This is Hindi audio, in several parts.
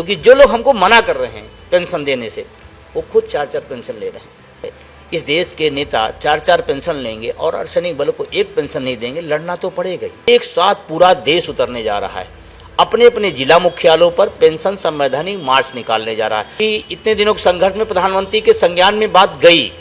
क्योंकि जो लोग हमको मना कर रहे हैं पेंशन देने से, वो खुद 4-4 पेंशन ले रहे हैं। इस देश के नेता 4-4 पेंशन लेंगे और अर्धसैनिक बलों को एक पेंशन नहीं देंगे, लड़ना तो पड़ेगा ही। एक साथ पूरा देश उतरने जा रहा है, अपने अपने जिला मुख्यालयों पर पेंशन संवैधानिक मार्च निकालने जा रहा है। कि इतने दिनों के संघर्ष में प्रधानमंत्री के संज्ञान में बात गई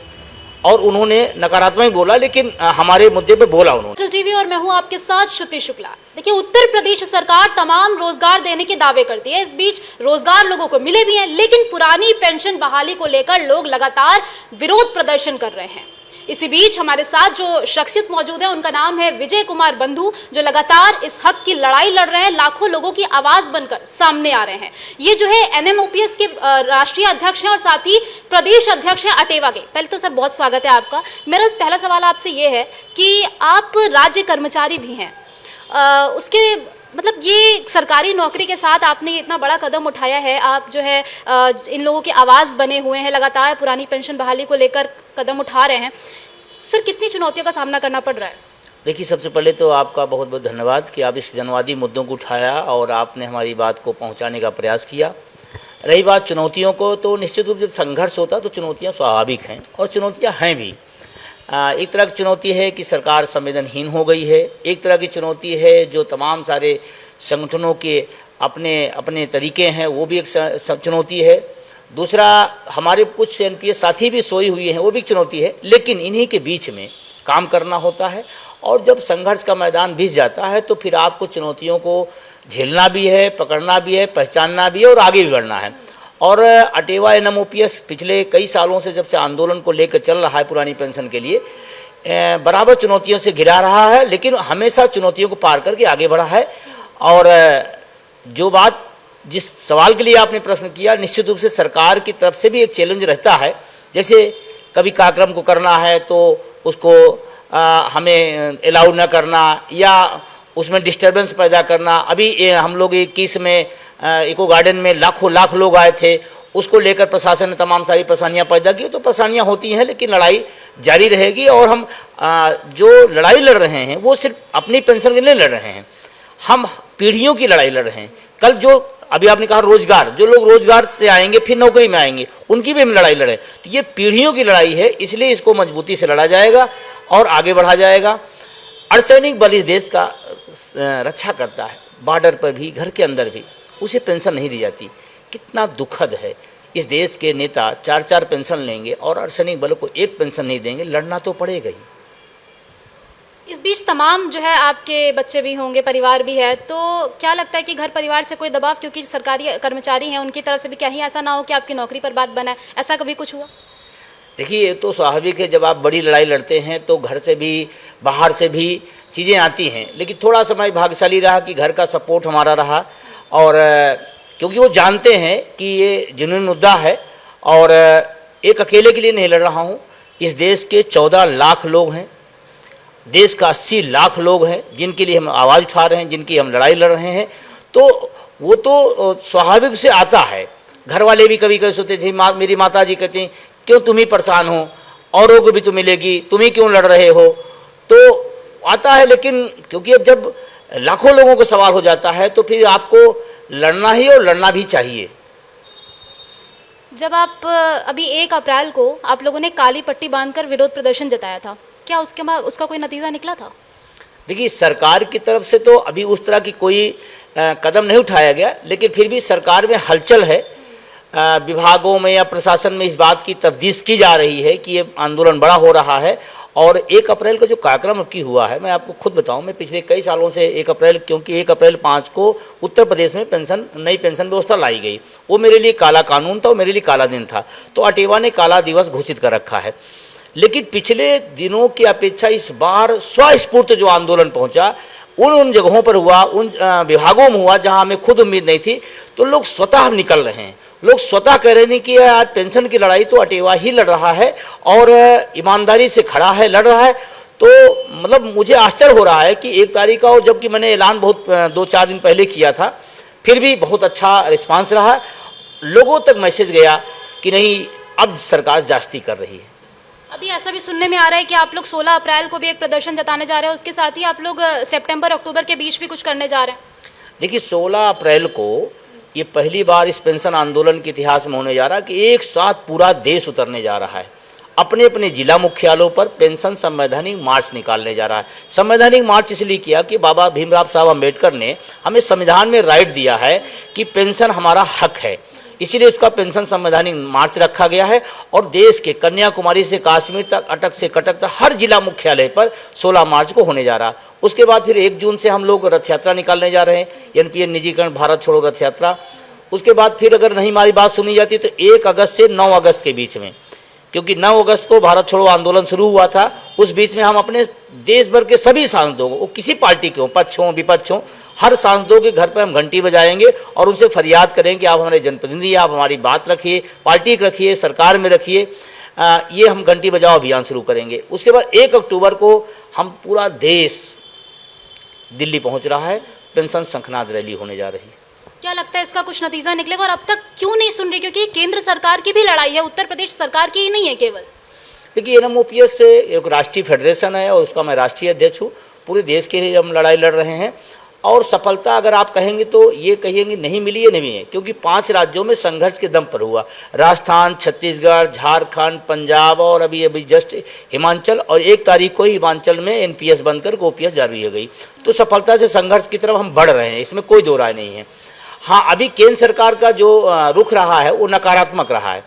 और उन्होंने नकारात्मक बोला, लेकिन हमारे मुद्दे पे बोला उन्होंने। टीवी और मैं हूं आपके साथ श्रुति शुक्ला। देखिए, उत्तर प्रदेश सरकार तमाम रोजगार देने के दावे करती है। इस बीच रोजगार लोगों को मिले भी हैं, लेकिन पुरानी पेंशन बहाली को लेकर लोग लगातार विरोध प्रदर्शन कर रहे हैं। इसी बीच हमारे साथ जो शख्सियत मौजूद है, उनका नाम है विजय कुमार बंधु, जो लगातार इस हक की लड़ाई लड़ रहे हैं, लाखों लोगों की आवाज बनकर सामने आ रहे हैं। ये जो है NMOPS के राष्ट्रीय अध्यक्ष हैं और साथ ही प्रदेश अध्यक्ष हैं अटेवा के। पहले तो सर बहुत स्वागत है आपका। मेरा पहला सवाल आपसे ये है कि आप राज्य कर्मचारी भी हैं, उसके मतलब ये सरकारी नौकरी के साथ आपने इतना बड़ा कदम उठाया है, आप जो है इन लोगों की आवाज़ बने हुए हैं, लगातार पुरानी पेंशन बहाली को लेकर कदम उठा रहे हैं। सर, कितनी चुनौतियों का सामना करना पड़ रहा है? देखिए, सबसे पहले तो आपका बहुत बहुत धन्यवाद कि आप इस जनवादी मुद्दों को उठाया और आपने हमारी बात को पहुंचाने का प्रयास किया। रही बात चुनौतियों को, तो निश्चित रूप से जब संघर्ष होता तो चुनौतियाँ स्वाभाविक हैं और चुनौतियाँ हैं भी। एक तरह की चुनौती है कि सरकार संवेदनहीन हो गई है, एक तरह की चुनौती है जो तमाम सारे संगठनों के अपने अपने तरीके हैं, वो भी एक चुनौती है। दूसरा, हमारे कुछ NPS साथी भी सोई हुई हैं, वो भी एक चुनौती है। लेकिन इन्हीं के बीच में काम करना होता है और जब संघर्ष का मैदान भिस जाता है तो फिर आपको चुनौतियों को झेलना भी है, पकड़ना भी है, पहचानना भी है और आगे भी बढ़ना है। और अटेवा NMOPS पिछले कई सालों से जब से आंदोलन को लेकर चल रहा है पुरानी पेंशन के लिए, बराबर चुनौतियों से घिरा रहा है, लेकिन हमेशा चुनौतियों को पार करके आगे बढ़ा है। और जो बात, जिस सवाल के लिए आपने प्रश्न किया, निश्चित रूप से सरकार की तरफ से भी एक चैलेंज रहता है। जैसे कभी कार्यक्रम को करना है तो उसको हमें अलाउ न करना या उसमें डिस्टर्बेंस पैदा करना। अभी हम लोग 21 में इको गार्डन में लाख लोग आए थे, उसको लेकर प्रशासन ने तमाम सारी परेशानियां पैदा की। तो परेशानियां होती हैं, लेकिन लड़ाई जारी रहेगी और हम जो लड़ाई लड़ रहे हैं वो सिर्फ अपनी पेंशन के लिए लड़ रहे हैं, हम पीढ़ियों की लड़ाई लड़ रहे हैं। कल जो अभी आपने कहा रोजगार, जो लोग रोजगार से आएंगे फिर नौकरी में आएंगे, उनकी भी हम लड़ाई लड़े। तो ये पीढ़ियों की लड़ाई है, इसलिए इसको मजबूती से लड़ा जाएगा और आगे बढ़ा जाएगा। अर्धसैनिक बल इस देश का रक्षा करता है, बॉर्डर पर भी, घर के अंदर भी, उसे पेंशन नहीं दी जाती। कितना दुखद है, इस देश के नेता 4-4 पेंशन लेंगे और अर्धसैनिक बलों को एक पेंशन नहीं देंगे, लड़ना तो पड़ेगा ही। इस बीच तमाम जो है आपके बच्चे भी होंगे, परिवार भी है, तो क्या लगता है कि घर परिवार से कोई दबाव, क्योंकि सरकारी कर्मचारी हैं, उनकी तरफ से भी कहीं ऐसा ना हो कि आपकी नौकरी पर बात बनाए, ऐसा कभी कुछ हुआ? देखिए, ये तो स्वाभाविक है, जब आप बड़ी लड़ाई लड़ते हैं तो घर से भी बाहर से भी चीज़ें आती हैं। लेकिन थोड़ा समय भाग्यशाली रहा कि घर का सपोर्ट हमारा रहा, और क्योंकि वो जानते हैं कि ये जुनून मुद्दा है और एक अकेले के लिए नहीं लड़ रहा हूँ। इस देश के 14 लाख लोग हैं, देश का 80 लाख लोग हैं जिनके लिए हम आवाज़ उठा रहे हैं, जिनकी हम लड़ाई लड़ रहे हैं। तो वो तो स्वाभाविक से आता है। घर वाले भी कभी कभी सोचते थे, मेरी माता जी कहती क्यों तुम ही परेशान हो, औरों को भी तो मिलेगी, तुम ही क्यों लड़ रहे हो, तो आता है। लेकिन क्योंकि अब जब लाखों लोगों को सवाल हो जाता है तो फिर आपको लड़ना ही और लड़ना भी चाहिए। जब आप अभी 1 अप्रैल को आप लोगों ने काली पट्टी बांधकर विरोध प्रदर्शन जताया था, क्या उसके बाद उसका कोई नतीजा निकला था? देखिए, सरकार की तरफ से तो अभी उस तरह की कोई कदम नहीं उठाया गया, लेकिन फिर भी सरकार में हलचल है। विभागों में या प्रशासन में इस बात की तफ्तीश की जा रही है कि ये आंदोलन बड़ा हो रहा है। और 1 अप्रैल का जो कार्यक्रम अब की हुआ है, मैं आपको खुद बताऊं, मैं पिछले कई सालों से 1 अप्रैल, क्योंकि 1 अप्रैल 5 को उत्तर प्रदेश में नई पेंशन व्यवस्था लाई गई, वो मेरे लिए काला कानून था, वो मेरे लिए काला दिन था। तो अटेवा ने काला दिवस घोषित कर रखा है। लेकिन पिछले दिनों की अपेक्षा इस बार स्वस्फूर्त जो आंदोलन पहुंचा, उन जगहों पर हुआ, उन विभागों में हुआ जहां हमें खुद उम्मीद नहीं थी। तो लोग स्वतः निकल रहे हैं, लोग स्वतः कह रहे हैं कि आज पेंशन की लड़ाई तो अटेवा ही लड़ रहा है और ईमानदारी से खड़ा है, लड़ रहा है। तो मतलब मुझे आश्चर्य हो रहा है कि 1 तारीख का, और जबकि मैंने ऐलान बहुत 2-4 दिन पहले किया था, फिर भी बहुत अच्छा रिस्पांस रहा। लोगों तक मैसेज गया कि नहीं, अब सरकार जास्ती कर रही है। अभी ऐसा भी सुनने में आ रहा है कि आप लोग 16 अप्रैल को भी एक प्रदर्शन जताने जा रहे हैं, उसके साथ ही आप लोग सितंबर अक्टूबर के बीच भी कुछ करने जा रहे हैं। देखिए, 16 अप्रैल को ये पहली बार इस पेंशन आंदोलन के इतिहास में होने जा रहा है कि एक साथ पूरा देश उतरने जा रहा है, अपने अपने जिला मुख्यालयों पर पेंशन संवैधानिक मार्च निकालने जा रहा है। संवैधानिक मार्च इसलिए किया कि बाबा भीमराव साहब अम्बेडकर ने हमें संविधान में राइट दिया है कि पेंशन हमारा हक है, इसीलिए उसका पेंशन संवैधानिक मार्च रखा गया है। और देश के कन्याकुमारी से कश्मीर तक, अटक से कटक तक हर जिला मुख्यालय पर 16 मार्च को होने जा रहा है। उसके बाद फिर 1 जून से हम लोग रथ यात्रा निकालने जा रहे हैं, एनपीएस निजीकरण भारत छोड़ो रथ यात्रा। उसके बाद फिर अगर नहीं हमारी बात सुनी जाती तो 1 अगस्त से 9 अगस्त के बीच में, क्योंकि 9 अगस्त को भारत छोड़ो आंदोलन शुरू हुआ था, उस बीच में हम अपने देश भर के सभी सांसदों को, वो किसी पार्टी के हों, पक्ष हों विपक्ष हों, हर सांसदों के घर पर हम घंटी बजाएंगे और उनसे फरियाद करेंगे कि आप हमारे जनप्रतिनिधि, आप हमारी बात रखिए, पार्टी रखिए, सरकार में रखिए। ये हम घंटी बजाओ अभियान शुरू करेंगे। उसके बाद 1 अक्टूबर को हम पूरा देश दिल्ली पहुंच रहा है, पेंशन शंखनाद रैली होने जा रही है। क्या लगता है इसका कुछ नतीजा निकलेगा, और अब तक क्यों नहीं सुन रही? क्योंकि केंद्र सरकार की भी लड़ाई है, उत्तर प्रदेश सरकार की ही नहीं है केवल। देखिए, एनएमओपीएस से एक राष्ट्रीय फेडरेशन है और उसका मैं राष्ट्रीय अध्यक्ष हूँ। पूरे देश के लिए हम लड़ाई लड़ रहे हैं और सफलता अगर आप कहेंगे तो ये कहेंगे नहीं मिली है, नहीं है, क्योंकि 5 राज्यों में संघर्ष के दम पर हुआ। राजस्थान, छत्तीसगढ़, झारखंड, पंजाब और अभी जस्ट हिमाचल, और 1 तारीख को ही हिमाचल में एनपीएस बनकर ओपीएस जारी हो गई। तो सफलता से संघर्ष की तरफ हम बढ़ रहे हैं, इसमें कोई दो राय नहीं है। हाँ, अभी केंद्र सरकार का जो रुख रहा है वो नकारात्मक रहा है,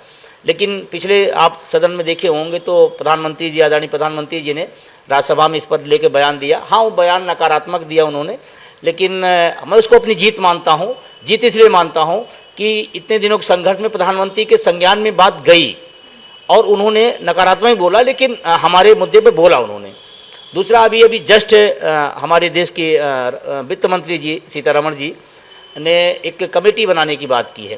लेकिन पिछले आप सदन में देखे होंगे तो प्रधानमंत्री जी, आदरणीय प्रधानमंत्री जी ने राज्यसभा में इस पर लेके बयान दिया। हाँ, वो बयान नकारात्मक दिया उन्होंने, लेकिन मैं उसको अपनी जीत मानता हूँ। जीत इसलिए मानता हूँ कि इतने दिनों के संघर्ष में प्रधानमंत्री के संज्ञान में बात गई और उन्होंने नकारात्मक बोला, लेकिन हमारे मुद्दे पर बोला उन्होंने। दूसरा, अभी जस्ट हमारे देश के वित्त मंत्री जी सीतारमण जी ने एक कमेटी बनाने की बात की है।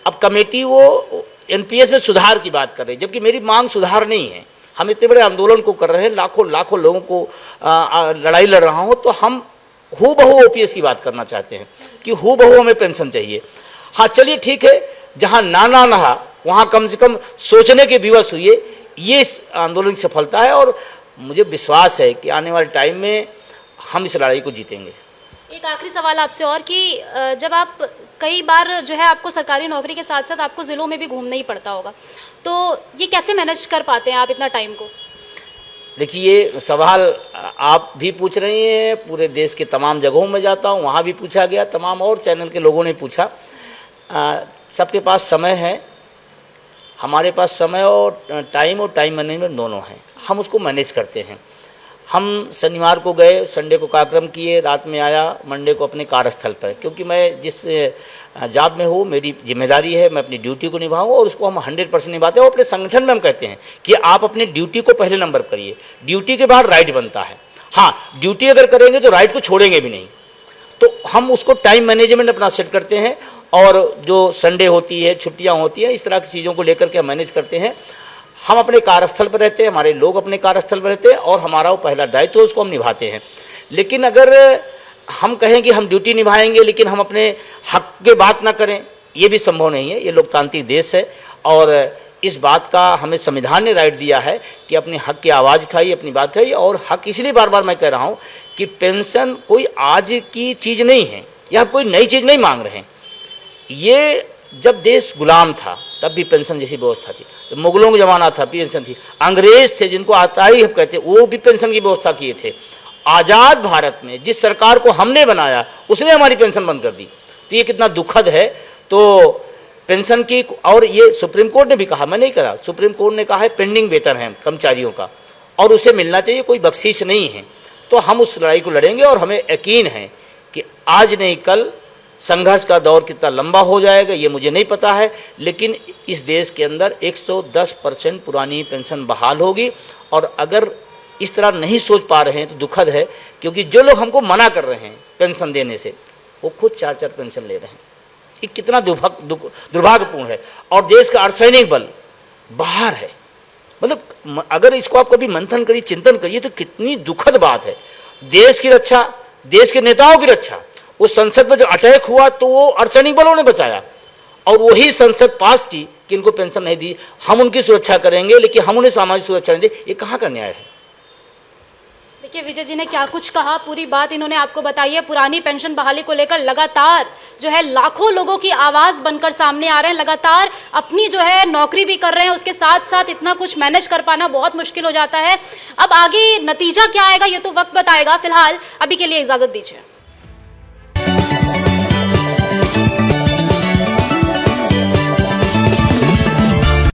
अब कमेटी वो एनपीएस में सुधार की बात कर रही है, जबकि मेरी मांग सुधार नहीं है। हम इतने बड़े आंदोलन को कर रहे हैं, लाखों लोगों को लड़ाई लड़ रहा हूँ, तो हम हूबहू ओपीएस की बात करना चाहते हैं कि हूबहू हमें पेंशन चाहिए। हाँ, चलिए ठीक है, जहाँ ना रहा वहाँ कम से कम सोचने के विवश हुए, ये इस आंदोलन की सफलता है और मुझे विश्वास है कि आने वाले टाइम में हम इस लड़ाई को जीतेंगे। एक आखिरी सवाल आपसे और कि जब आप कई बार जो है आपको सरकारी नौकरी के साथ साथ आपको ज़िलों में भी घूमना ही पड़ता होगा, तो ये कैसे मैनेज कर पाते हैं आप इतना टाइम को? देखिए, ये सवाल आप भी पूछ रही हैं, पूरे देश के तमाम जगहों में जाता हूँ, वहाँ भी पूछा गया, तमाम और चैनल के लोगों ने पूछा। सबके पास समय है, हमारे पास समय और टाइम मैनेजमेंट दोनों हैं, हम उसको मैनेज करते हैं। हम शनिवार को गए, संडे को कार्यक्रम किए, रात में आया, मंडे को अपने कार्यस्थल पर, क्योंकि मैं जिस जॉब में हूँ मेरी जिम्मेदारी है, मैं अपनी ड्यूटी को निभाऊँ और उसको हम 100% निभाते हैं। और अपने संगठन में हम कहते हैं कि आप अपनी ड्यूटी को पहले नंबर करिए, ड्यूटी के बाद राइट बनता है। हाँ, ड्यूटी अगर करेंगे तो राइट को छोड़ेंगे भी नहीं, तो हम उसको टाइम मैनेजमेंट अपना सेट करते हैं और जो संडे होती है, छुट्टियाँ होती हैं, इस तरह की चीज़ों को लेकर के हम मैनेज करते हैं। हम अपने कार्यस्थल पर रहते हैं, हमारे लोग अपने कार्यस्थल पर रहते हैं और हमारा वो पहला दायित्व है, उसको हम निभाते हैं। लेकिन अगर हम कहें कि हम ड्यूटी निभाएंगे लेकिन हम अपने हक के बात ना करें, ये भी संभव नहीं है। ये लोकतांत्रिक देश है और इस बात का हमें संविधान ने राइट दिया है कि अपने हक की आवाज़ उठाइए, अपनी बात उठाइए। और हक इसलिए बार बार मैं कह रहा हूँ कि पेंशन कोई आज की चीज़ नहीं है या कोई नई चीज़ नहीं मांग रहे हैं। ये जब देश गुलाम था तब भी पेंशन जैसी व्यवस्था थी, तो मुगलों का जमाना था पेंशन थी, अंग्रेज थे जिनको आताई हम कहते वो भी पेंशन की व्यवस्था किए थे। आज़ाद भारत में जिस सरकार को हमने बनाया उसने हमारी पेंशन बंद कर दी, तो ये कितना दुखद है। तो पेंशन की, और ये सुप्रीम कोर्ट ने भी कहा, मैं नहीं करा, सुप्रीम कोर्ट ने कहा है पेंडिंग वेतन है कर्मचारियों का और उसे मिलना चाहिए, कोई बख्शीश नहीं है। तो हम उस लड़ाई को लड़ेंगे और हमें यकीन है कि आज नहीं कल संघर्ष का दौर कितना लंबा हो जाएगा ये मुझे नहीं पता है, लेकिन इस देश के अंदर 110% पुरानी पेंशन बहाल होगी। और अगर इस तरह नहीं सोच पा रहे हैं तो दुखद है, क्योंकि जो लोग हमको मना कर रहे हैं पेंशन देने से वो खुद 4-4 पेंशन ले रहे हैं। ये कितना दुर्भाग्यपूर्ण है। और देश का अर्धसैनिक बल बाहर है, मतलब अगर इसको आप कभी मंथन करिए, चिंतन करिए तो कितनी दुखद बात है। देश की रक्षा, देश के नेताओं की रक्षा, उस संसद में जब अटैक हुआ तो वो अर्धसैनिक बलों ने बचाया और वही संसद पास की कि इनको पेंशन नहीं दी। हम उनकी सुरक्षा करेंगे लेकिन हम उन्हें सामाजिक सुरक्षा नहीं दी, ये कहाँ का न्याय है? देखिए विजय जी ने क्या कुछ कहा, पूरी बात इन्होंने आपको बताई है। पुरानी पेंशन बहाली को लेकर लगातार जो है लाखों लोगों की आवाज बनकर सामने आ रहे हैं, लगातार अपनी जो है नौकरी भी कर रहे हैं, उसके साथ साथ इतना कुछ मैनेज कर पाना बहुत मुश्किल हो जाता है। अब आगे नतीजा क्या आएगा ये तो वक्त बताएगा, फिलहाल अभी के लिए इजाजत दीजिए।